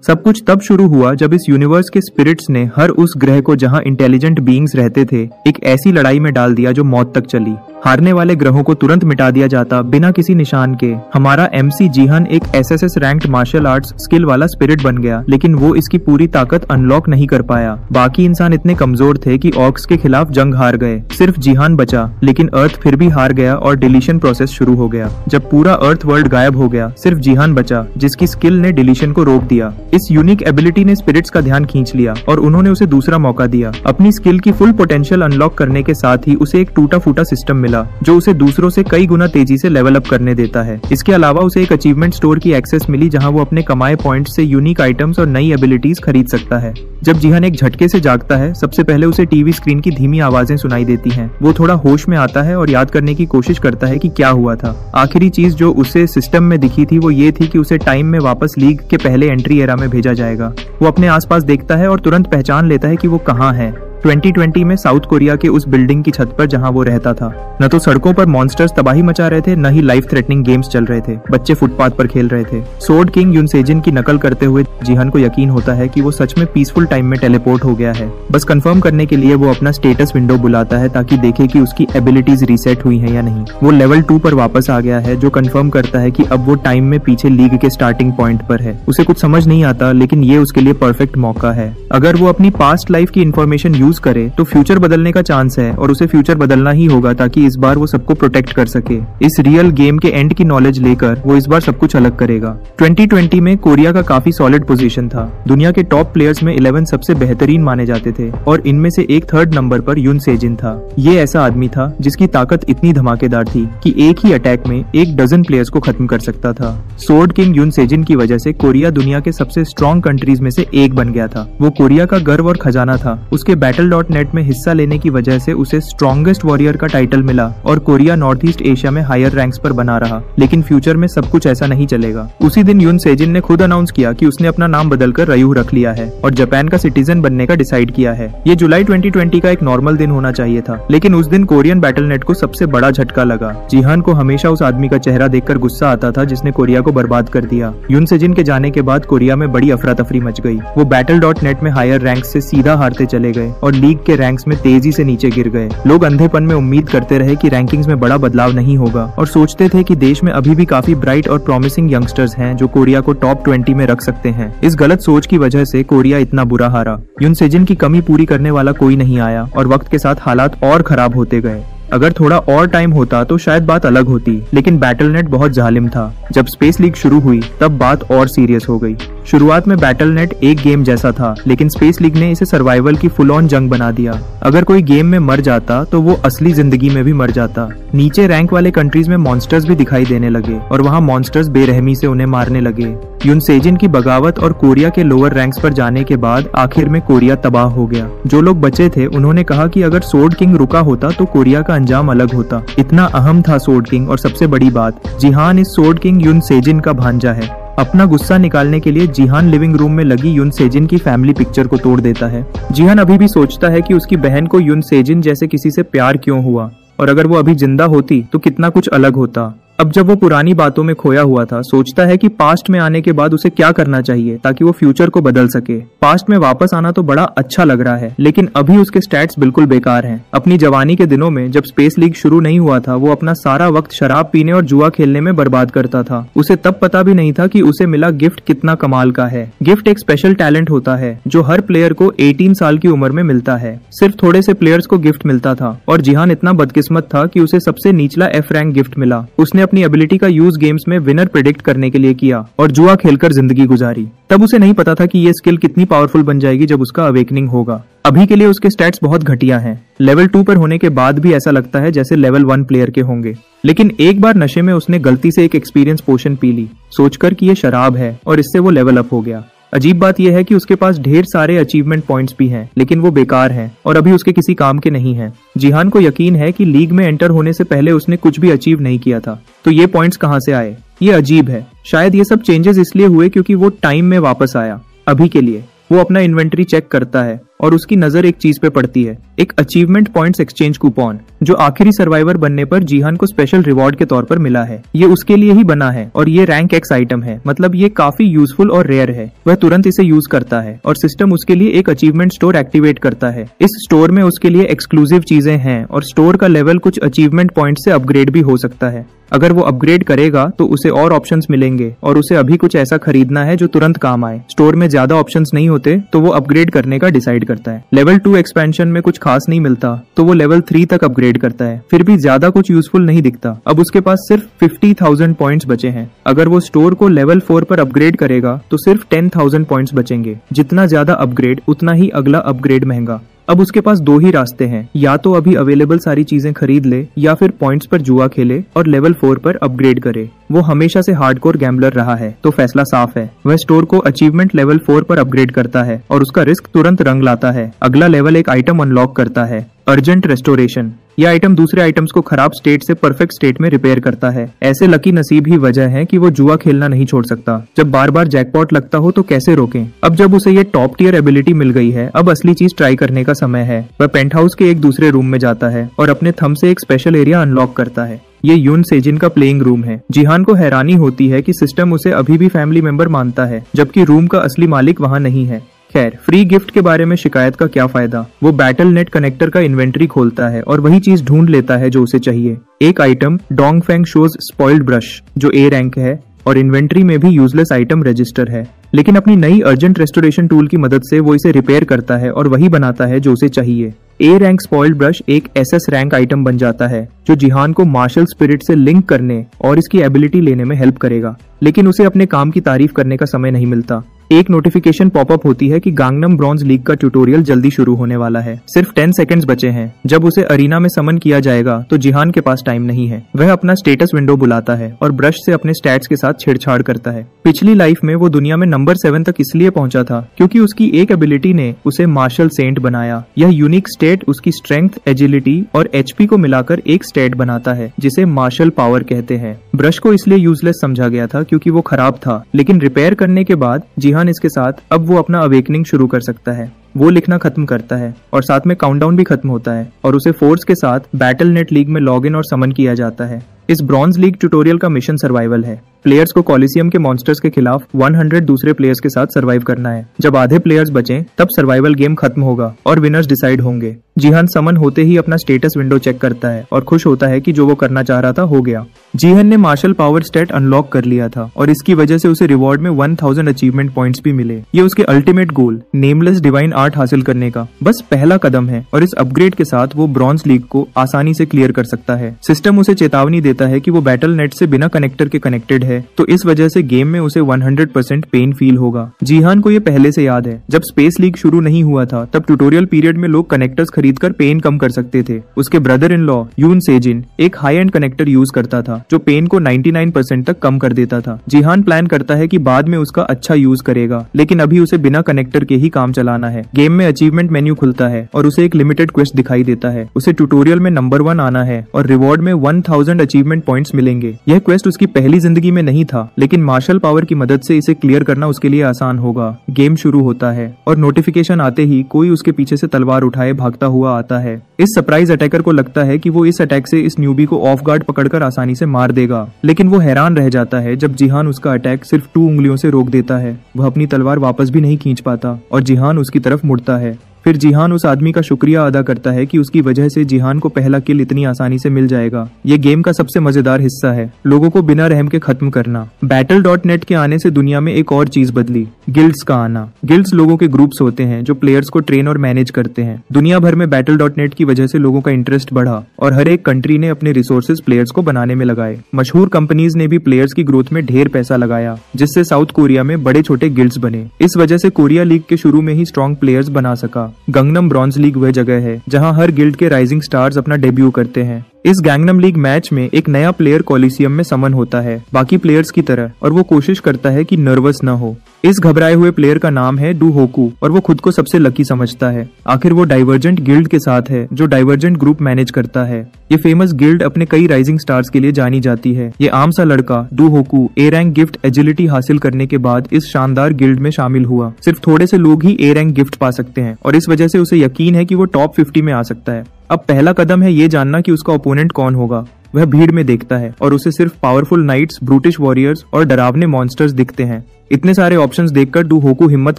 सब कुछ तब शुरू हुआ जब इस यूनिवर्स के स्पिरिट्स ने हर उस ग्रह को जहां इंटेलिजेंट बीइंग्स रहते थे एक ऐसी लड़ाई में डाल दिया जो मौत तक चली। हारने वाले ग्रहों को तुरंत मिटा दिया जाता बिना किसी निशान के। हमारा MC जीहन एक SSS ranked martial arts skill वाला स्पिरिट बन गया, लेकिन वो इसकी पूरी ताकत अनलॉक नहीं कर पाया। बाकी इंसान इतने कमजोर थे कि ऑर्क्स के खिलाफ जंग हार गए। सिर्फ जीहान बचा, लेकिन अर्थ फिर भी हार गया और डिलीशन प्रोसेस शुरू हो गया। जब पूरा अर्थ वर्ल्ड गायब हो गया, सिर्फ जीहान बचा जिसकी स्किल ने डिलीशन को रोक दिया। इस यूनिक एबिलिटी ने स्पिरिट्स का ध्यान खींच लिया और उन्होंने उसे दूसरा मौका दिया। अपनी स्किल की फुल पोटेंशियल अनलॉक करने के साथ ही उसे एक टूटा फूटा सिस्टम मिला जो उसे दूसरों से कई गुना तेजी से लेवल अप करने देता है। इसके अलावा उसे एक अचीवमेंट स्टोर की एक्सेस मिली जहां वो अपने कमाए पॉइंट्स से यूनिक आइटम्स और नई एबिलिटीज खरीद सकता है। जब जीहान एक झटके से जागता है, सबसे पहले उसे टीवी स्क्रीन की धीमी आवाजें सुनाई देती हैं। वो थोड़ा होश में आता है और याद करने की कोशिश करता है कि क्या हुआ था। आखिरी चीज जो उसे सिस्टम में दिखी थी वो ये थी कि उसे टाइम में वापस लीग के पहले एंट्री एरा में भेजा जाएगा। वो अपने आसपास देखता है और तुरंत पहचान लेता है कि वो कहाँ है। 2020 में साउथ कोरिया के उस बिल्डिंग की छत पर जहां वो रहता था। न तो सड़कों पर मॉन्स्टर्स तबाही मचा रहे थे, न ही लाइफ थ्रेटनिंग गेम्स चल रहे थे। बच्चे फुटपाथ पर खेल रहे थे। सोर्ड किंग युन सेजिन की नकल करते हुए जीहान को यकीन होता है कि वो सच में पीसफुल टाइम में टेलीपोर्ट हो गया है। बस कंफर्म करने के लिए वो अपना स्टेटस विंडो बुलाता है ताकि देखे कि उसकी एबिलिटीज रीसेट हुई हैं या नहीं। वो लेवल 2 पर वापस आ गया है, जो कंफर्म करता है कि अब वो टाइम में पीछे लीग के स्टार्टिंग पॉइंट पर है। उसे कुछ समझ नहीं आता, लेकिन ये उसके लिए परफेक्ट मौका है। अगर वो अपनी पास्ट लाइफ की इन्फॉर्मेशन यूज करे तो फ्यूचर बदलने का चांस है और उसे फ्यूचर बदलना ही होगा ताकि इस बार वो सबको प्रोटेक्ट कर सके। इस रियल गेम के एंड की नॉलेज लेकर वो इस बार सब कुछ अलग करेगा। 2020 में कोरिया का काफी सॉलिड पोजीशन था। दुनिया के टॉप प्लेयर्स में 11 सबसे बेहतरीन माने जाते थे और इनमें से एक 3rd नंबर पर युन सेजिन था। ये ऐसा आदमी था जिसकी ताकत इतनी धमाकेदार थी कि एक ही अटैक में 1 डजन प्लेयर्स को खत्म कर सकता था। सोर्ड किंग युन सेजिन की वजह से कोरिया दुनिया के सबसे स्ट्रॉन्ग कंट्रीज में से एक बन गया था। वो कोरिया का गर्व और खजाना था। उसके Battle.net में हिस्सा लेने की वजह से उसे स्ट्रॉन्गेस्ट वॉरियर का टाइटल मिला और कोरिया नॉर्थ ईस्ट एशिया में हायर रैंक्स पर बना रहा। लेकिन फ्यूचर में सब कुछ ऐसा नहीं चलेगा। उसी दिन युन सेजिन ने खुद अनाउंस किया कि उसने अपना नाम बदलकर रयू रख लिया है और जापान का सिटीजन बनने का डिसाइड किया है। ये जुलाई 2020 का एक नॉर्मल दिन होना चाहिए था, लेकिन उस दिन कोरियन बैटलनेट को सबसे बड़ा झटका लगा। जीहान को हमेशा उस आदमी का चेहरा देखकर गुस्सा आता था जिसने कोरिया को बर्बाद कर दिया। युन सेजिन के जाने के बाद कोरिया में बड़ी अफरा तफरी मच गई। वो Battle.net में हायर रैंक्स से सीधा हारते चले गए और लीग के रैंक्स में तेजी से नीचे गिर गए। लोग अंधेपन में उम्मीद करते रहे कि रैंकिंग्स में बड़ा बदलाव नहीं होगा और सोचते थे कि देश में अभी भी काफी ब्राइट और प्रॉमिसिंग यंगस्टर्स हैं जो कोरिया को टॉप 20 में रख सकते हैं। इस गलत सोच की वजह से कोरिया इतना बुरा हारा। युन सेजिन की कमी पूरी करने वाला कोई नहीं आया और वक्त के साथ हालात और खराब होते गए। अगर थोड़ा और टाइम होता तो शायद बात अलग होती, लेकिन बैटलनेट बहुत जालिम था। जब स्पेस लीग शुरू हुई तब बात और सीरियस हो गई। शुरुआत में बैटलनेट एक गेम जैसा था, लेकिन स्पेस लीग ने इसे सर्वाइवल की फुल ऑन जंग बना दिया। अगर कोई गेम में मर जाता तो वो असली जिंदगी में भी मर जाता। नीचे रैंक वाले कंट्रीज में मॉन्स्टर्स भी दिखाई देने लगे और वहाँ मॉन्स्टर्स बेरहमी से उन्हें मारने लगे। युन सेजिन की बगावत और कोरिया के लोअर रैंक्स पर जाने के बाद आखिर में कोरिया तबाह हो गया। जो लोग बचे थे उन्होंने कहा कि अगर सोर्ड किंग रुका होता तो कोरिया का अंजाम अलग होता। इतना अहम था सोर्ड किंग। और सबसे बड़ी बात, जीहान इस सोर्ड किंग युन सेजिन का भांजा है। अपना गुस्सा निकालने के लिए जीहान लिविंग रूम में लगी युन सेजिन की फैमिली पिक्चर को तोड़ देता है। जीहान अभी भी सोचता है कि उसकी बहन को युन सेजिन जैसे किसी से प्यार क्यों हुआ और अगर वो अभी जिंदा होती तो कितना कुछ अलग होता। अब जब वो पुरानी बातों में खोया हुआ था, सोचता है कि पास्ट में आने के बाद उसे क्या करना चाहिए ताकि वो फ्यूचर को बदल सके। पास्ट में वापस आना तो बड़ा अच्छा लग रहा है, लेकिन अभी उसके स्टैट्स बिल्कुल बेकार हैं। अपनी जवानी के दिनों में जब स्पेस लीग शुरू नहीं हुआ था, वो अपना सारा वक्त शराब पीने और जुआ खेलने में बर्बाद करता था। उसे तब पता भी नहीं था कि उसे मिला गिफ्ट कितना कमाल का है। गिफ्ट एक स्पेशल टैलेंट होता है जो हर प्लेयर को 18 साल की उम्र में मिलता है। सिर्फ थोड़े से प्लेयर्स को गिफ्ट मिलता था और जीहान इतना बदकिस्मत था कि उसे सबसे निचला F रैंक गिफ्ट मिला। उसने अपनी एबिलिटी का यूज गेम्स में विनर प्रेडिक्ट करने के लिए किया और जुआ खेलकर जिंदगी गुजारी। तब उसे नहीं पता था कि ये स्किल कितनी पावरफुल बन जाएगी जब उसका अवेकनिंग होगा। अभी के लिए उसके स्टैट्स बहुत घटिया हैं। लेवल 2 पर होने के बाद भी ऐसा लगता है जैसे लेवल 1 प्लेयर के होंगे। लेकिन एक बार नशे में उसने गलती से एक एक्सपीरियंस पोशन पी ली, सोचकर कि ये शराब है, और इससे वो लेवल अप हो गया। अजीब बात यह है कि उसके पास ढेर सारे अचीवमेंट पॉइंट्स भी हैं, लेकिन वो बेकार हैं और अभी उसके किसी काम के नहीं हैं। जीहान को यकीन है कि लीग में एंटर होने से पहले उसने कुछ भी अचीव नहीं किया था, तो ये पॉइंट्स कहाँ से आए? ये अजीब है। शायद ये सब चेंजेस इसलिए हुए क्योंकि वो टाइम में वापस आया। अभी के लिए वो अपना इन्वेंटरी चेक करता है और उसकी नजर एक चीज पे पड़ती है, एक अचीवमेंट पॉइंट्स एक्सचेंज कूपन जो आखिरी सर्वाइवर बनने पर जिहान को स्पेशल रिवॉर्ड के तौर पर मिला है। ये उसके लिए ही बना है और ये रैंक एक्स आइटम है, मतलब ये काफी यूजफुल और रेयर है। वह तुरंत इसे यूज करता है और सिस्टम उसके लिए एक अचीवमेंट स्टोर एक्टिवेट करता है। इस स्टोर में उसके लिए एक्सक्लूसिव चीजें हैं और स्टोर का लेवल कुछ अचीवमेंट पॉइंट से अपग्रेड भी हो सकता है। अगर वो अपग्रेड करेगा तो उसे और ऑप्शंस मिलेंगे और उसे अभी कुछ ऐसा खरीदना है जो तुरंत काम आए। स्टोर में ज्यादा ऑप्शंस नहीं होते तो वो अपग्रेड करने का डिसाइड करता है। लेवल 2 एक्सपेंशन में कुछ खास नहीं मिलता तो वो लेवल 3 तक अपग्रेड करता है, फिर भी ज्यादा कुछ यूजफुल नहीं दिखता। अब उसके पास सिर्फ 50,000 पॉइंट्स बचे हैं। अगर वो स्टोर को लेवल 4 पर अपग्रेड करेगा तो सिर्फ 10,000 पॉइंट्स बचेंगे। जितना ज्यादा अपग्रेड उतना ही अगला अपग्रेड महंगा। अब उसके पास दो ही रास्ते हैं, या तो अभी अवेलेबल सारी चीजें खरीद ले या फिर पॉइंट्स पर जुआ खेले और लेवल 4 पर अपग्रेड करे। वो हमेशा से हार्डकोर गैम्बलर रहा है तो फैसला साफ है। वह स्टोर को अचीवमेंट लेवल 4 पर अपग्रेड करता है और उसका रिस्क तुरंत रंग लाता है। अगला लेवल एक आइटम अनलॉक करता है, अर्जेंट रेस्टोरेशन। यह आइटम दूसरे आइटम्स को खराब स्टेट से परफेक्ट स्टेट में रिपेयर करता है। ऐसे लकी नसीब ही वजह है कि वो जुआ खेलना नहीं छोड़ सकता। जब बार बार जैकपॉट लगता हो तो कैसे रोकें। अब जब उसे ये टॉप टियर एबिलिटी मिल गई है, अब असली चीज ट्राई करने का समय है। वह पेंट हाउस के एक दूसरे रूम में जाता है और अपने थंब से एक स्पेशल एरिया अनलॉक करता है। ये यून सेजिन का प्लेइंग रूम है। जिहान को हैरानी होती है कि सिस्टम उसे अभी भी फैमिली मेंबर मानता है, जबकि रूम का असली मालिक वहाँ नहीं है। खैर, फ्री गिफ्ट के बारे में शिकायत का क्या फायदा। वो बैटल नेट कनेक्टर का इन्वेंट्री खोलता है और वही चीज ढूंढ लेता है जो उसे चाहिए। एक item Dongfeng shows spoiled brush जो A रैंक है और इन्वेंट्री में भी यूजलेस आइटम रजिस्टर है, लेकिन अपनी नई अर्जेंट रेस्टोरेशन टूल की मदद से वो इसे रिपेयर करता है और वही बनाता है जो उसे चाहिए। A रैंक स्पॉइल्ड ब्रश एक SS रैंक आइटम बन जाता है जो जिहान को मार्शल स्पिरिट से लिंक करने और इसकी एबिलिटी लेने में हेल्प करेगा, लेकिन उसे अपने काम की तारीफ करने का समय नहीं मिलता। एक नोटिफिकेशन पॉपअप होती है कि गांगनम ब्रॉन्ज लीग का ट्यूटोरियल जल्दी शुरू होने वाला है। सिर्फ 10 सेकंड्स बचे हैं। जब उसे अरीना में समन किया जाएगा तो जिहान के पास टाइम नहीं है। वह अपना स्टेटस विंडो बुलाता है और ब्रश से अपने स्टैट्स के साथ छेड़छाड़ करता है। पिछली लाइफ में वो दुनिया में नंबर 7 तक इसलिए पहुंचा था क्योंकि उसकी एक एबिलिटी ने उसे मार्शल सेंट बनाया। यह यूनिक स्टेट उसकी स्ट्रेंथ, एजिलिटी और HP को मिलाकर एक स्टेट बनाता है जिसे मार्शल पावर कहते हैं। ब्रश को इसलिए यूजलेस समझा गया था क्योंकि वो खराब था, लेकिन रिपेयर करने के बाद जिहान इसके साथ अब वो अपना अवेकनिंग शुरू कर सकता है। वो लिखना खत्म करता है और साथ में काउंटडाउन भी खत्म होता है और उसे फोर्स के साथ बैटल नेट लीग में लॉग इन और समन किया जाता है। इस ब्रॉन्ज लीग ट्यूटोरियल का मिशन सर्वाइवल है। प्लेयर्स को कॉलिसियम के मॉन्स्टर्स के खिलाफ 100 दूसरे प्लेयर्स के साथ सर्वाइव करना है। जब आधे प्लेयर्स बचें तब सर्वाइवल गेम खत्म होगा और विनर्स डिसाइड होंगे। जिहान समन होते ही अपना स्टेटस विंडो चेक करता है और खुश होता है कि जो वो करना चाह रहा था हो गया। जिहान ने मार्शल पावर स्टेट अनलॉक कर लिया था और इसकी वजह से उसे रिवॉर्ड में 1000 अचीवमेंट पॉइंट्स भी मिले। ये उसके ultimate goal nameless divine art हासिल करने का बस पहला कदम है और इस अपग्रेड के साथ वो ब्रॉन्ज लीग को आसानी से क्लियर कर सकता है। सिस्टम उसे चेतावनी देता है कि वो बैटल नेट से बिना कनेक्टर के कनेक्टेड है, तो इस वजह से गेम में उसे 100% पेन फील होगा। जिहान को ये पहले से याद है। जब स्पेस लीग शुरू नहीं हुआ था तब ट्यूटोरियल पीरियड में लोग कनेक्टर्स खरीदकर पेन कम कर सकते थे। उसके ब्रदर इन लॉ यून सेजिन एक हाई एंड कनेक्टर यूज करता था जो पेन को 99% तक कम कर देता था। जिहान प्लान करता है कि बाद में उसका अच्छा यूज करेगा, लेकिन अभी उसे बिना कनेक्टर के ही काम चलाना है। गेम में अचीवमेंट मेन्यू खुलता है और उसे एक लिमिटेड क्वेस्ट दिखाई देता है। उसे ट्यूटोरियल में नंबर 1 आना है और रिवॉर्ड में 1000 अचीवमेंट पॉइंट्स मिलेंगे। यह क्वेस्ट उसकी पहली जिंदगी में नहीं था, लेकिन मार्शल पावर की मदद से इसे क्लियर करना उसके लिए आसान होगा। गेम शुरू होता है और नोटिफिकेशन आते ही कोई उसके पीछे से तलवार उठाए भागता हुआ आता है। इस सरप्राइज अटैकर को लगता है कि वो इस अटैक से इस न्यूबी को ऑफ गार्ड पकड़कर आसानी से मार देगा, लेकिन वो हैरान रह जाता है जब जिहान उसका अटैक सिर्फ 2 उंगलियों से रोक देता है। वह अपनी तलवार वापस भी नहीं खींच पाता और जिहान उसकी तरफ मुड़ता है। फिर जिहान उस आदमी का शुक्रिया अदा करता है कि उसकी वजह से जिहान को पहला किल इतनी आसानी से मिल जाएगा। ये गेम का सबसे मजेदार हिस्सा है, लोगों को बिना रहम के खत्म करना। Battle.net के आने से दुनिया में एक और चीज बदली, गिल्ड्स का आना। गिल्ड्स लोगों के ग्रुप्स होते हैं जो प्लेयर्स को ट्रेन और मैनेज करते हैं। दुनिया भर में Battle.net की वजह से लोगों का इंटरेस्ट बढ़ा और हर एक कंट्री ने अपने रिसोर्सेज प्लेयर्स को बनाने में लगाए। मशहूर कंपनीज ने भी प्लेयर्स की ग्रोथ में ढेर पैसा लगाया, जिससे साउथ कोरिया में बड़े छोटे गिल्ड्स बने। इस वजह से कोरिया लीग के शुरू में ही स्ट्रॉन्ग प्लेयर्स बना सका। गंगनम ब्रॉन्ज लीग वह जगह है जहां हर गिल्ड के राइजिंग स्टार्स अपना डेब्यू करते हैं। इस गैंगनम लीग मैच में एक नया प्लेयर कॉलिसियम में समन होता है बाकी प्लेयर्स की तरह, और वो कोशिश करता है कि नर्वस न हो। इस घबराए हुए प्लेयर का नाम है डू होकू और वो खुद को सबसे लकी समझता है। आखिर वो डाइवर्जेंट गिल्ड के साथ है जो डाइवर्जेंट ग्रुप मैनेज करता है। ये फेमस गिल्ड अपने कई राइजिंग स्टार्स के लिए जानी जाती है। ये आम सा लड़का डू होकू ए रैंक गिफ्ट एजिलिटी हासिल करने के बाद इस शानदार गिल्ड में शामिल हुआ। सिर्फ थोड़े से लोग ही ए रैंक गिफ्ट पा सकते हैं और इस वजह से उसे यकीन है कि वो टॉप 50 में आ सकता है। अब पहला कदम है ये जानना कि उसका ओपोनेंट कौन होगा। वह भीड़ में देखता है और उसे सिर्फ पावरफुल नाइट्स, ब्रूटिश वॉरियर्स और डरावने मॉन्स्टर्स दिखते हैं। इतने सारे ऑप्शंस देखकर डू होकू हिम्मत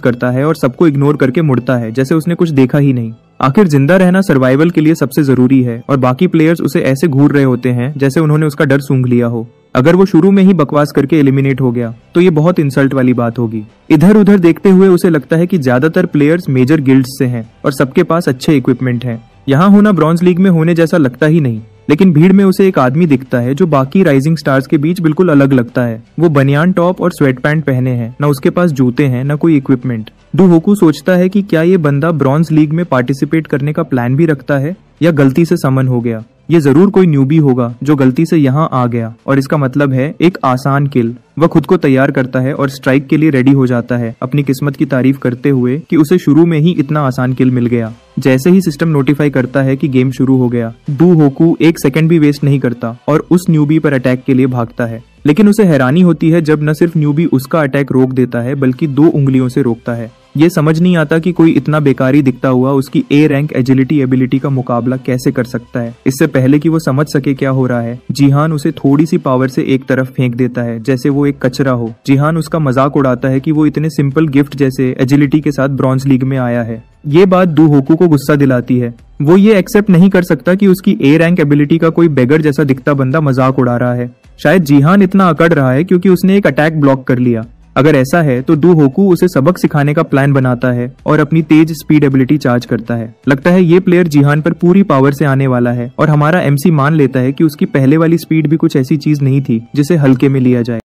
करता है और सबको इग्नोर करके मुड़ता है जैसे उसने कुछ देखा ही नहीं। आखिर जिंदा रहना सर्वाइवल के लिए सबसे जरूरी है और बाकी प्लेयर्स उसे ऐसे घूर रहे होते हैं जैसे उन्होंने उसका डर सूंघ लिया हो। अगर वो शुरू में ही बकवास करके एलिमिनेट हो गया तो ये बहुत इंसल्ट वाली बात होगी। इधर उधर देखते हुए उसे लगता है कि ज्यादातर प्लेयर्स मेजर गिल्ड्स से हैं और सबके पास अच्छे इक्विपमेंट हैं। यहाँ होना ब्रॉन्ज लीग में होने जैसा लगता ही नहीं। लेकिन भीड़ में उसे एक आदमी दिखता है जो बाकी राइजिंग स्टार्स के बीच बिल्कुल अलग लगता है। वो बनियान टॉप और स्वेट पैंट पहने हैं, न उसके पास जूते हैं न कोई इक्विपमेंट। डू होकू सोचता है कि क्या ये बंदा ब्रॉन्ज लीग में पार्टिसिपेट करने का प्लान भी रखता है या गलती से समन हो गया। ये जरूर कोई न्यूबी होगा जो गलती से यहाँ आ गया और इसका मतलब है एक आसान किल। वह खुद को तैयार करता है और स्ट्राइक के लिए रेडी हो जाता है, अपनी किस्मत की तारीफ करते हुए कि उसे शुरू में ही इतना आसान किल मिल गया। जैसे ही सिस्टम नोटिफाई करता है कि गेम शुरू हो गया, डू होकू एक सेकंड भी वेस्ट नहीं करता और उस न्यूबी पर अटैक के लिए भागता है। लेकिन उसे हैरानी होती है जब न सिर्फ न्यूबी उसका अटैक रोक देता है बल्कि 2 उंगलियों से रोकता है। ये समझ नहीं आता कि कोई इतना बेकारी दिखता हुआ उसकी ए रैंक एजिलिटी एबिलिटी का मुकाबला कैसे कर सकता है। इससे पहले कि वो समझ सके क्या हो रहा है, जिहान उसे थोड़ी सी पावर से एक तरफ फेंक देता है जैसे वो एक कचरा हो। जिहान उसका मजाक उड़ाता है कि वो इतने सिंपल गिफ्ट जैसे एजिलिटी के साथ ब्रॉन्ज लीग में आया है। ये बात डू होकू को गुस्सा दिलाती है। वो ये एक्सेप्ट नहीं कर सकता कि उसकी ए रैंक एबिलिटी का कोई बेगर जैसा दिखता बंदा मजाक उड़ा रहा है। शायद जिहान इतना अकड़ रहा है क्योंकि उसने एक अटैक ब्लॉक कर लिया। अगर ऐसा है तो डू होकू उसे सबक सिखाने का प्लान बनाता है और अपनी तेज स्पीड एबिलिटी चार्ज करता है। लगता है ये प्लेयर जिहान पर पूरी पावर से आने वाला है और हमारा एमसी मान लेता है कि उसकी पहले वाली स्पीड भी कुछ ऐसी चीज नहीं थी जिसे हल्के में लिया जाए।